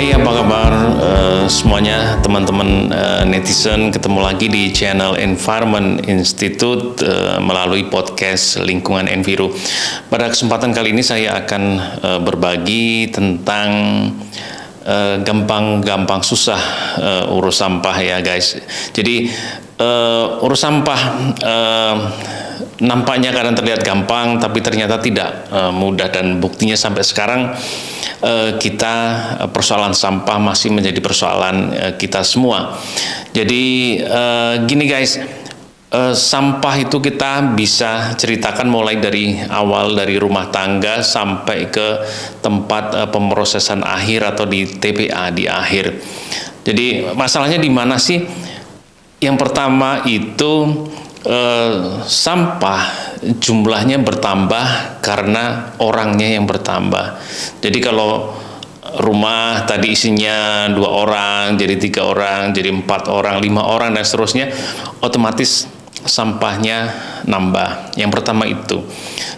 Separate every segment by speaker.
Speaker 1: Hai, apa kabar semuanya teman-teman netizen, ketemu lagi di channel Environment Institute melalui podcast Lingkungan Enviro. Pada kesempatan kali ini saya akan berbagi tentang gampang susah urus sampah ya guys. Jadi urus sampah nampaknya kadang terlihat gampang, tapi ternyata tidak mudah, dan buktinya sampai sekarang kita persoalan sampah masih menjadi persoalan kita semua. Jadi gini guys, sampah itu kita bisa ceritakan mulai dari awal, dari rumah tangga sampai ke tempat pemrosesan akhir atau di TPA di akhir. Jadi masalahnya di mana sih? Yang pertama itu sampah jumlahnya bertambah karena orangnya yang bertambah. Jadi kalau rumah tadi isinya 2 orang, jadi 3 orang, jadi 4 orang, 5 orang, dan seterusnya, otomatis sampahnya nambah. Yang pertama itu.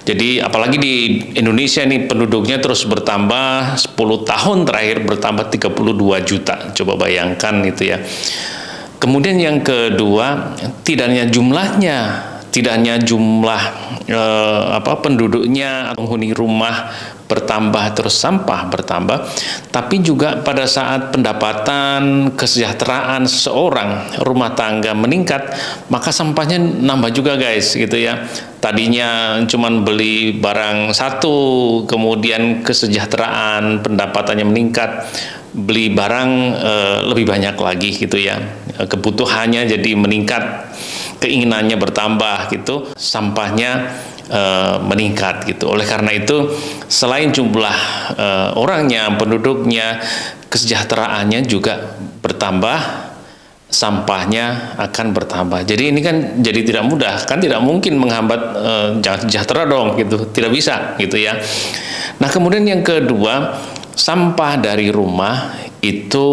Speaker 1: Jadi apalagi di Indonesia nih penduduknya terus bertambah, 10 tahun terakhir bertambah 32 juta. Coba bayangkan itu ya. Kemudian yang kedua, tidak hanya jumlah penduduknya, penghuni rumah bertambah, terus sampah bertambah, tapi juga pada saat pendapatan, kesejahteraan seseorang rumah tangga meningkat, maka sampahnya nambah juga guys, gitu ya. Tadinya cuman beli barang satu, kemudian kesejahteraan pendapatannya meningkat, beli barang lebih banyak lagi gitu ya, kebutuhannya jadi meningkat, keinginannya bertambah gitu, sampahnya meningkat gitu. Oleh karena itu, selain jumlah orangnya, penduduknya, kesejahteraannya juga bertambah, sampahnya akan bertambah. Jadi ini kan jadi tidak mudah, kan tidak mungkin menghambat jangan sejahtera dong gitu, tidak bisa gitu ya. Nah kemudian yang kedua, sampah dari rumah itu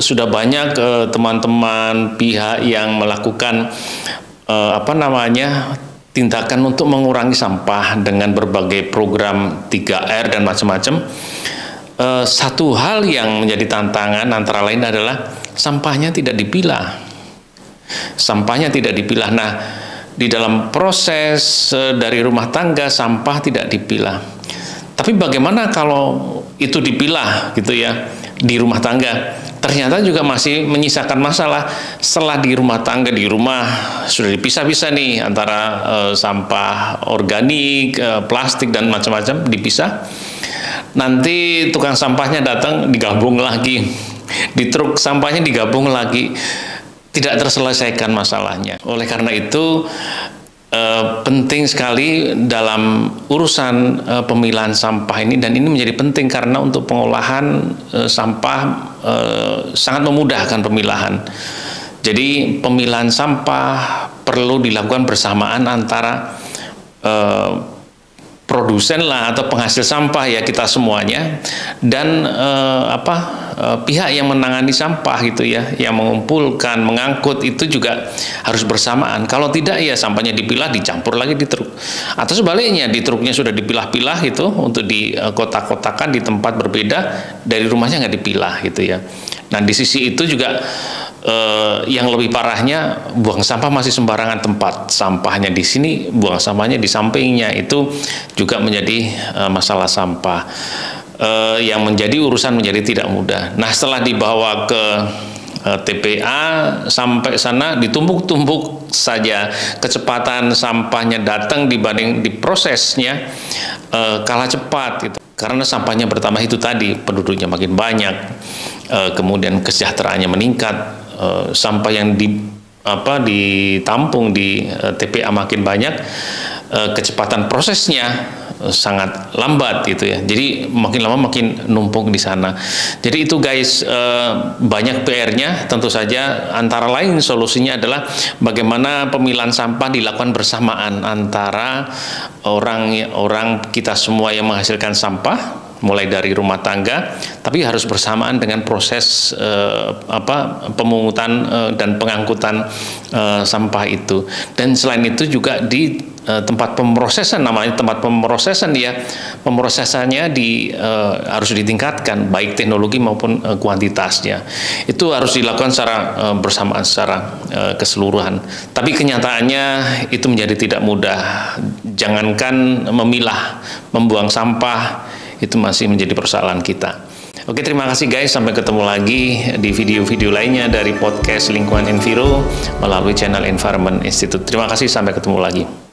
Speaker 1: sudah banyak teman-teman pihak yang melakukan tindakan untuk mengurangi sampah dengan berbagai program 3R dan macam-macam. Satu hal yang menjadi tantangan antara lain adalah sampahnya tidak dipilah. Sampahnya tidak dipilah. Nah, di dalam proses dari rumah tangga sampah tidak dipilah. Tapi bagaimana kalau itu dipilah gitu ya di rumah tangga? Ternyata juga masih menyisakan masalah. Setelah di rumah tangga, di rumah sudah dipisah-pisah nih antara sampah organik, plastik dan macam-macam dipisah. Nanti tukang sampahnya datang, digabung lagi. Di truk sampahnya digabung lagi. Tidak terselesaikan masalahnya. Oleh karena itu penting sekali dalam urusan pemilahan sampah ini, dan ini menjadi penting karena untuk pengolahan sampah sangat memudahkan pemilahan. Jadi pemilahan sampah perlu dilakukan bersamaan antara produsen lah atau penghasil sampah ya, kita semuanya, dan pihak yang menangani sampah gitu ya, yang mengumpulkan, mengangkut, itu juga harus bersamaan. Kalau tidak ya sampahnya dipilah, dicampur lagi di truk, atau sebaliknya di truknya sudah dipilah-pilah itu untuk di kotak-kotakan di tempat berbeda, dari rumahnya nggak dipilah gitu ya. Nah di sisi itu juga yang lebih parahnya, buang sampah masih sembarangan tempat, sampahnya di sini, buang sampahnya di sampingnya, itu juga menjadi masalah sampah yang menjadi urusan menjadi tidak mudah. Nah setelah dibawa ke TPA, sampai sana ditumpuk-tumpuk saja, kecepatan sampahnya datang dibanding diprosesnya kalah cepat gitu. Karena sampahnya bertambah itu tadi, penduduknya makin banyak, kemudian kesejahteraannya meningkat, sampah yang ditampung di TPA makin banyak, kecepatan prosesnya sangat lambat gitu ya. Jadi makin lama makin numpuk di sana. Jadi itu guys, banyak PR-nya. Tentu saja antara lain solusinya adalah bagaimana pemilahan sampah dilakukan bersamaan antara orang kita semua yang menghasilkan sampah, mulai dari rumah tangga, tapi harus bersamaan dengan proses pemungutan dan pengangkutan sampah itu. Dan selain itu juga di tempat pemrosesan, namanya tempat pemrosesan ya, pemrosesannya harus ditingkatkan baik teknologi maupun kuantitasnya. Itu harus dilakukan secara bersamaan, secara keseluruhan. Tapi kenyataannya itu menjadi tidak mudah. Jangankan memilah, membuang sampah itu masih menjadi persoalan kita. Oke, terima kasih guys. Sampai ketemu lagi di video-video lainnya dari podcast Lingkungan Enviro melalui channel Environment Institute. Terima kasih, sampai ketemu lagi.